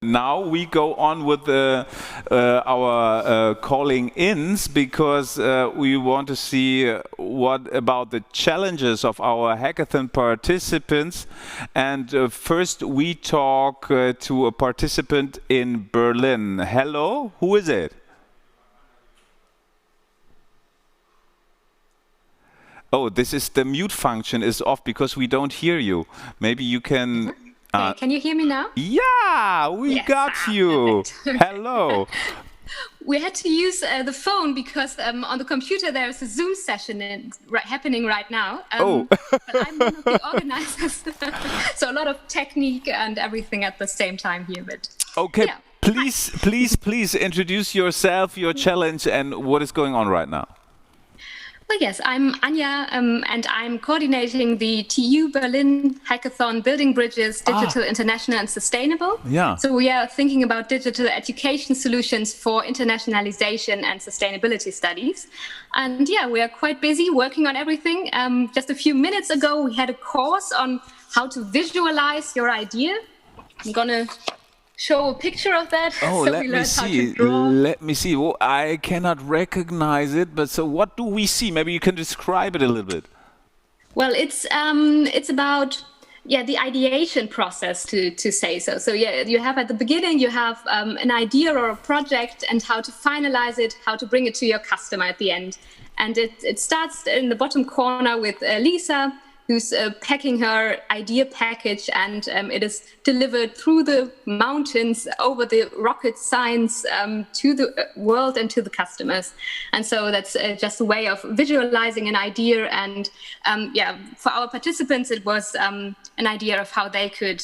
Now we go on with our calling-ins because we want to see what about the challenges of our hackathon participants. And first we talk to a participant in Berlin. Hello, who is it? Oh, this is the mute function is off because we don't hear you. Maybe you can... Okay, can you hear me now? Yeah, we got you. Hello. We had to use the phone because on the computer there is a Zoom session happening right now. But I'm one of the organizers, so a lot of technique and everything at the same time here. But okay, yeah. please introduce yourself, your challenge, and what is going on right now. Well, yes, I'm Anja, and I'm coordinating the TU Berlin Hackathon Building Bridges, Digital, International and Sustainable. Yeah. So we are thinking about digital education solutions for internationalization and sustainability studies. And yeah, we are quite busy working on everything. Just a few minutes ago, we had a course on how to visualize your idea. I'm going to show a picture of that. Oh, so let me see. Let me see. Well, I cannot recognize it, but so what do we see? Maybe you can describe it a little bit. Well, it's about the ideation process to say so. So yeah, you have at the beginning you have an idea or a project and how to finalize it, how to bring it to your customer at the end. And it starts in the bottom corner with Lisa, who's packing her idea package, and it is delivered through the mountains, over the rocket science to the world and to the customers. And so that's just a way of visualizing an idea. And for our participants, it was an idea of how they could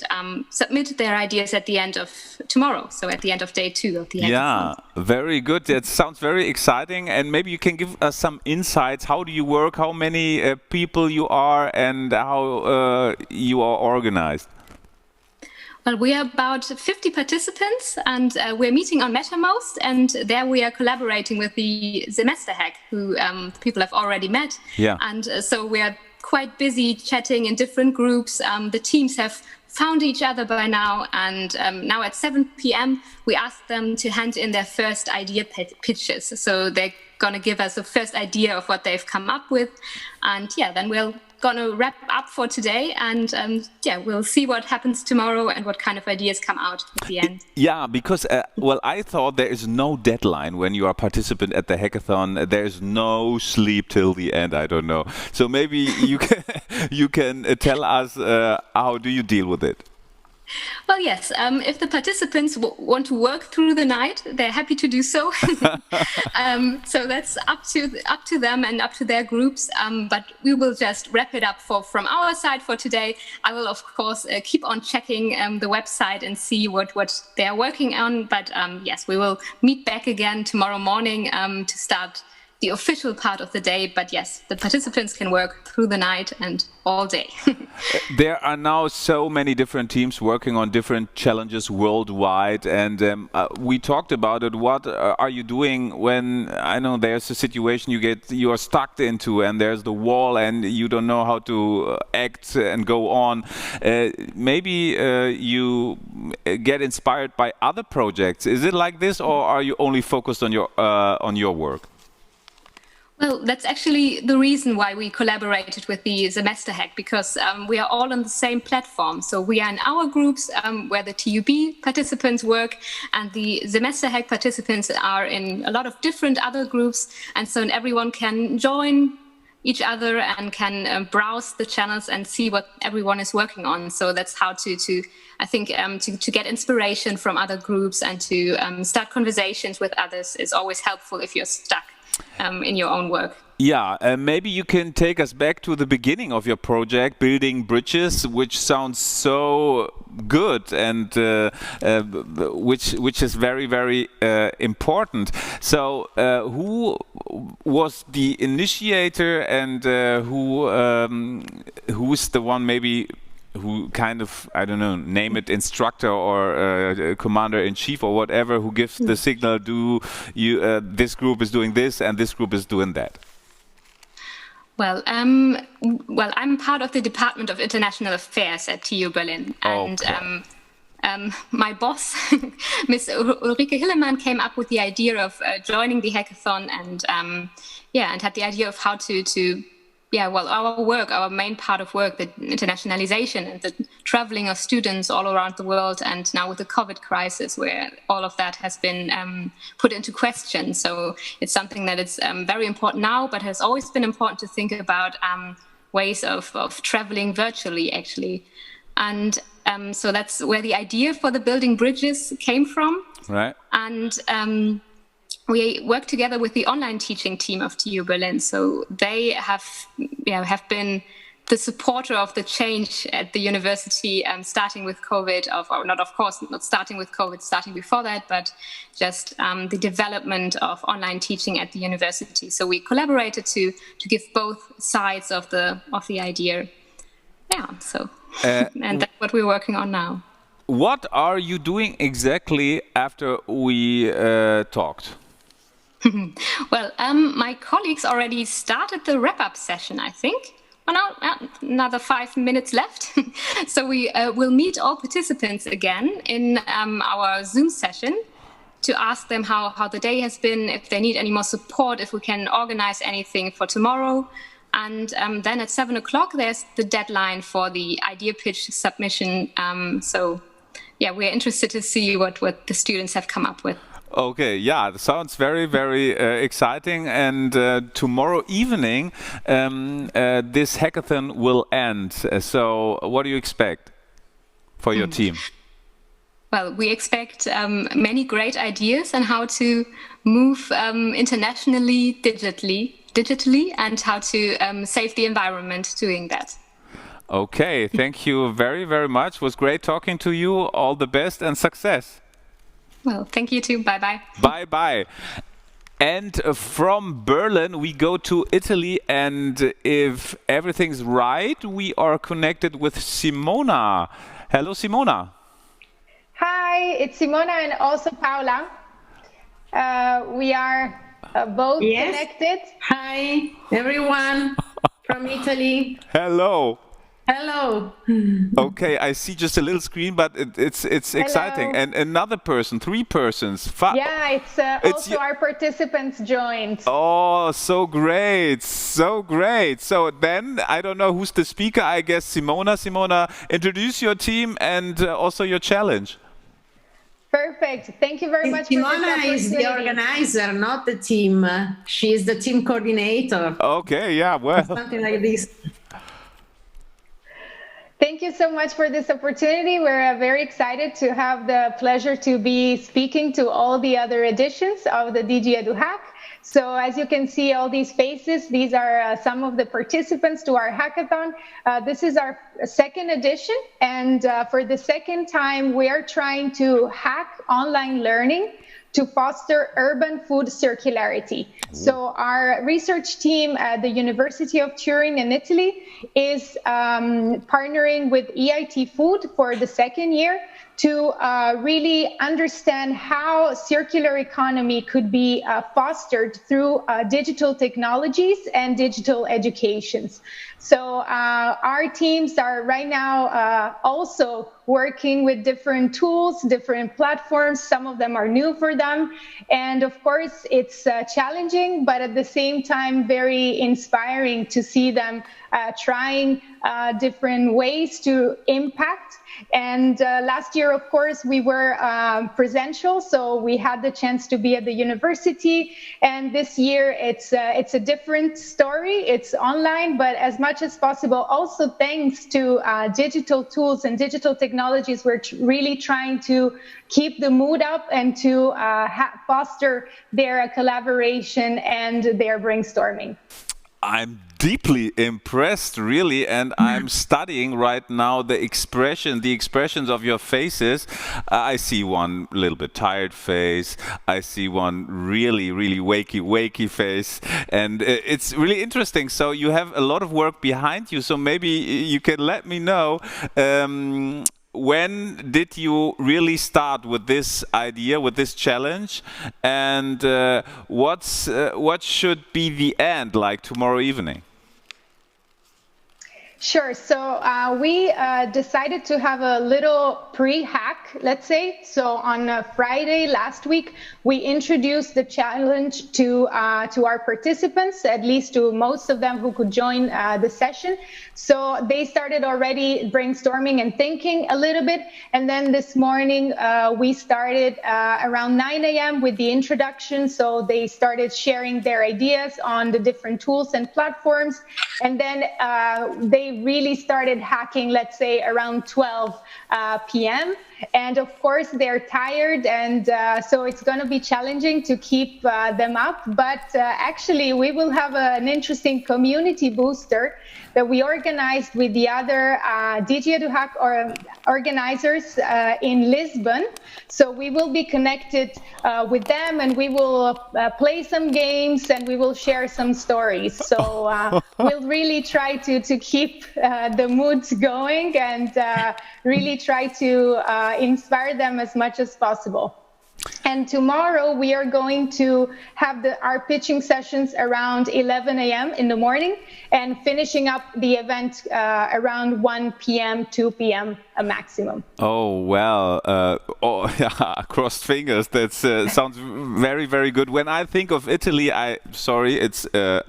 submit their ideas at the end of tomorrow, so at the end of day 2 of the hackathon. Yeah, very good. That sounds very exciting. And maybe you can give us some insights. How do you work? How many people you are? And how you are organized? Well, we are about 50 participants, and we're meeting on MetaMost, and there we are collaborating with the DigiEduHack, who people have already met. Yeah. And so we are quite busy chatting in different groups. The teams have found each other by now, and now at 7 p.m. we asked them to hand in their first idea pitches. So they're going to give us a first idea of what they've come up with, and then we'll gonna wrap up for today, and we'll see what happens tomorrow and what kind of ideas come out at the end. Yeah, because I thought there is no deadline when you are a participant at the hackathon. There's no sleep till the end. I don't know. So maybe you can tell us how do you deal with it? Well, yes. If the participants want to work through the night, they're happy to do so. So that's up to them and up to their groups. But we will just wrap it up from our side for today. I will, of course, keep on checking the website and see what they are working on. But yes, we will meet back again tomorrow morning to start the official part of the day. But yes, the participants can work through the night and all day. There are now so many different teams working on different challenges worldwide, and we talked about it. What are you doing when, I know there's a situation you are stuck into, and there's the wall and you don't know how to act and go on? Maybe you get inspired by other projects. Is it like this, or are you only focused on your work? Well, that's actually the reason why we collaborated with the DigiEduHack, because we are all on the same platform. So we are in our groups where the TUB participants work, and the DigiEduHack participants are in a lot of different other groups. And so everyone can join each other and can browse the channels and see what everyone is working on. So that's how to get inspiration from other groups, and to start conversations with others is always helpful if you're stuck in your own work. Yeah, maybe you can take us back to the beginning of your project, Building Bridges, which sounds so good, and which is very, very important. So who was the initiator, and who's the one maybe who kind of, I don't know, name it instructor or commander-in-chief or whatever, who gives the signal, this group is doing this and this group is doing that? Well, I'm part of the Department of International Affairs at TU Berlin, and my boss, Miss Ulrike Hillemann, came up with the idea of joining the hackathon, and and had the idea of how to our main part of work, the internationalization and the traveling of students all around the world, and now with the COVID crisis, where all of that has been put into question. So it's something that is very important now, but has always been important to think about ways of traveling virtually, actually. And so that's where the idea for the Building Bridges came from. Right. And we work together with the online teaching team of TU Berlin. So they have been the supporter of the change at the university, starting with COVID, not starting with COVID, starting before that, but just the development of online teaching at the university. So we collaborated to give both sides of the idea. Yeah, so and that's what we're working on now. What are you doing exactly after we talked? Well, my colleagues already started the wrap-up session, I think. Well, now, another 5 minutes left. So we will meet all participants again in our Zoom session to ask them how the day has been, if they need any more support, if we can organize anything for tomorrow. And then at 7 o'clock, there's the deadline for the idea pitch submission. So, we're interested to see what the students have come up with. Okay, yeah, it sounds very, very exciting. And tomorrow evening, this hackathon will end. So what do you expect for your team? Well, we expect many great ideas on how to move internationally, digitally, and how to save the environment doing that. Okay, thank you very, very much. It was great talking to you. All the best and success. Well, thank you too. Bye-bye. Bye-bye. And from Berlin, we go to Italy. And if everything's right, we are connected with Simona. Hello, Simona. Hi, it's Simona and also Paola. We are both connected. Hi, everyone from Italy. Hello. Hello. Okay, I see just a little screen, but it's exciting. And another person, 3 persons. It's also our participants joined. Oh, so great, so great. So then, I don't know who's the speaker, I guess Simona. Simona, introduce your team and also your challenge. Perfect. Thank you very much. Simona is the organizer, not the team. She is the team coordinator. Okay, yeah, well. Something like this. Thank you so much for this opportunity. We're very excited to have the pleasure to be speaking to all the other editions of the DigiEduHack. So as you can see, all these faces, these are some of the participants to our hackathon. This is our second edition. And for the second time, we are trying to hack online learning to foster urban food circularity. So our research team at the University of Turin in Italy is partnering with EIT Food for the second year to really understand how circular economy could be fostered through digital technologies and digital educations. So our teams are right now also working with different tools, different platforms. Some of them are new for them. And of course, it's challenging, but at the same time, very inspiring to see them trying different ways to impact. And last year, of course, we were presential, so we had the chance to be at the university. And this year, it's a different story. It's online, but as much as possible, also thanks to digital tools and digital technologies, we're really trying to keep the mood up and to foster their collaboration and their brainstorming. I'm deeply impressed, really, and I'm studying right now the expressions of your faces. I see one little bit tired face. I see one really, really wakey face, and it's really interesting. So you have a lot of work behind you. So maybe you can let me know. When did you really start with this idea, with this challenge, and what should be the end like tomorrow evening? Sure. So we decided to have a little pre-hack, let's say. So on Friday last week, we introduced the challenge to our participants, at least to most of them who could join the session. So they started already brainstorming and thinking a little bit. And then this morning, we started around 9 a.m. with the introduction. So they started sharing their ideas on the different tools and platforms. And then they really started hacking, let's say, around 12 p.m. And of course, they're tired. And so it's going to be challenging to keep them up. But actually, we will have an interesting community booster that we organized with the other DigiEduHack organizers in Lisbon. So we will be connected with them, and we will play some games, and we will share some stories. So we'll really try to keep the moods going and really try to inspire them as much as possible. And tomorrow we are going to have our pitching sessions around 11 a.m. in the morning and finishing up the event around 1 p.m., 2 p.m. a maximum. Oh, well, crossed fingers. That sounds very, very good. When I think of Italy, it's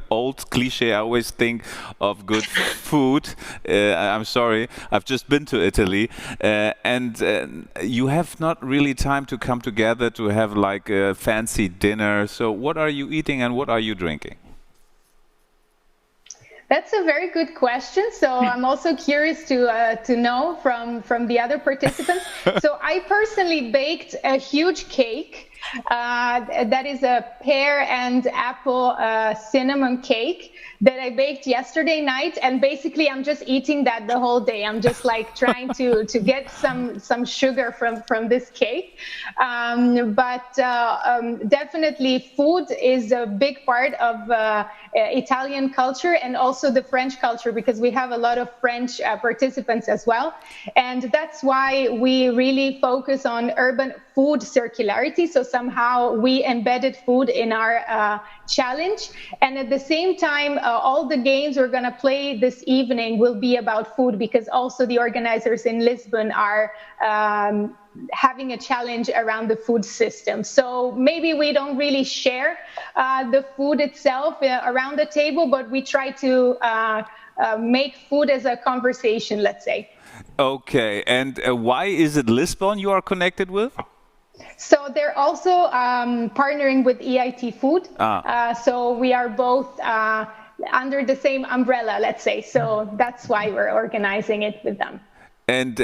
old cliche. I always think of good food. I'm sorry. I've just been to Italy. And you have not really time to come together to have like a fancy dinner. So what are you eating and what are you drinking? That's a very good question. So I'm also curious to know from the other participants. So I personally baked a huge cake. That is a pear and apple cinnamon cake that I baked yesterday night, and basically I'm just eating that the whole day. I'm just like trying to get some sugar from this cake. But definitely food is a big part of Italian culture and also the French culture, because we have a lot of French participants as well. And that's why we really focus on urban food circularity. So somehow we embedded food in our challenge. And at the same time, all the games we're going to play this evening will be about food, because also the organizers in Lisbon are having a challenge around the food system. So maybe we don't really share the food itself around the table, but we try to make food as a conversation, let's say. Okay, and why is it Lisbon you are connected with? So they're also partnering with EIT Food. So we are both under the same umbrella, let's say. So that's why we're organizing it with them. And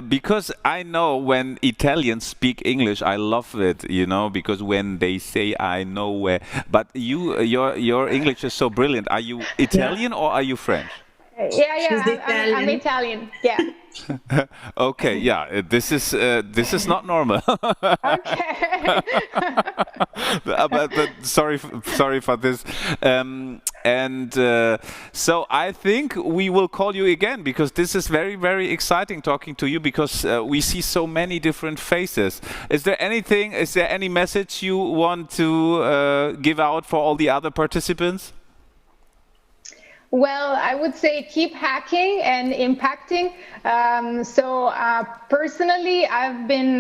because I know when Italians speak English, I love it, because when they say I know where. But your English is so brilliant. Are you Italian or are you French? Yeah, I'm Italian. Yeah. Okay, yeah, this is not normal. Okay. but sorry for this. So I think we will call you again, because this is very, very exciting talking to you, because we see so many different faces. Is there any message you want to give out for all the other participants? Well, I would say keep hacking and impacting. Personally, I've been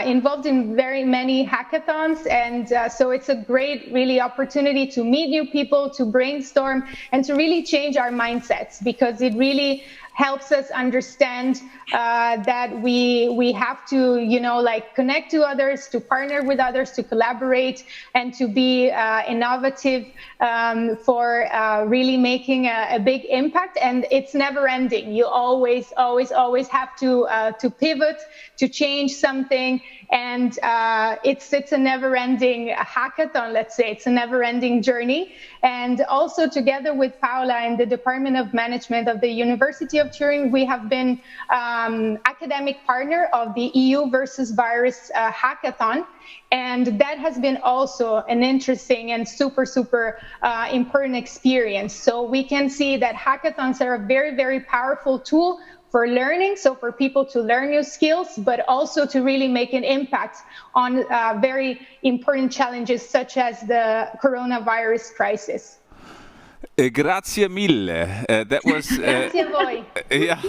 involved in very many hackathons, and so it's a great, really opportunity to meet new people, to brainstorm, and to really change our mindsets, because it really helps us understand that we have to, connect to others, to partner with others, to collaborate, and to be innovative for really making a big impact. And it's never ending. You always have to pivot, to change something. And it's a never-ending hackathon, let's say. It's a never-ending journey. And also together with Paola and the Department of Management of the University of Turin, we have been academic partner of the EU versus Virus hackathon. And that has been also an interesting and super important experience. So we can see that hackathons are a very, very powerful tool for learning, so for people to learn new skills, but also to really make an impact on very important challenges such as the coronavirus crisis. Grazie mille. That was. Grazie a voi. Yeah.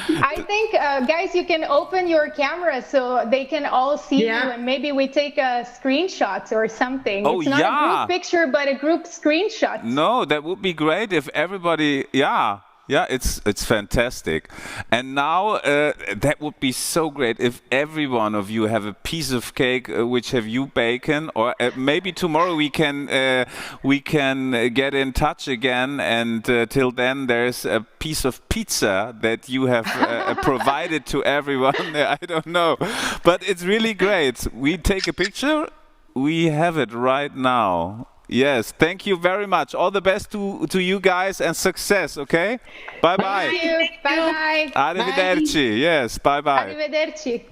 I think, guys, you can open your camera so they can all see you, and maybe we take a screenshot or something. Oh, it's not a group picture, but a group screenshot. No, that would be great if everybody. Yeah, it's fantastic. And now that would be so great if every one of you have a piece of cake which have you baken, or maybe tomorrow we can get in touch again. And till then, there's a piece of pizza that you have provided to everyone. I don't know, but it's really great. We take a picture. We have it right now. Yes, thank you very much. All the best to you guys and success, okay? Bye-bye. Thank you. Bye-bye. Arrivederci. Yes, bye-bye. Arrivederci.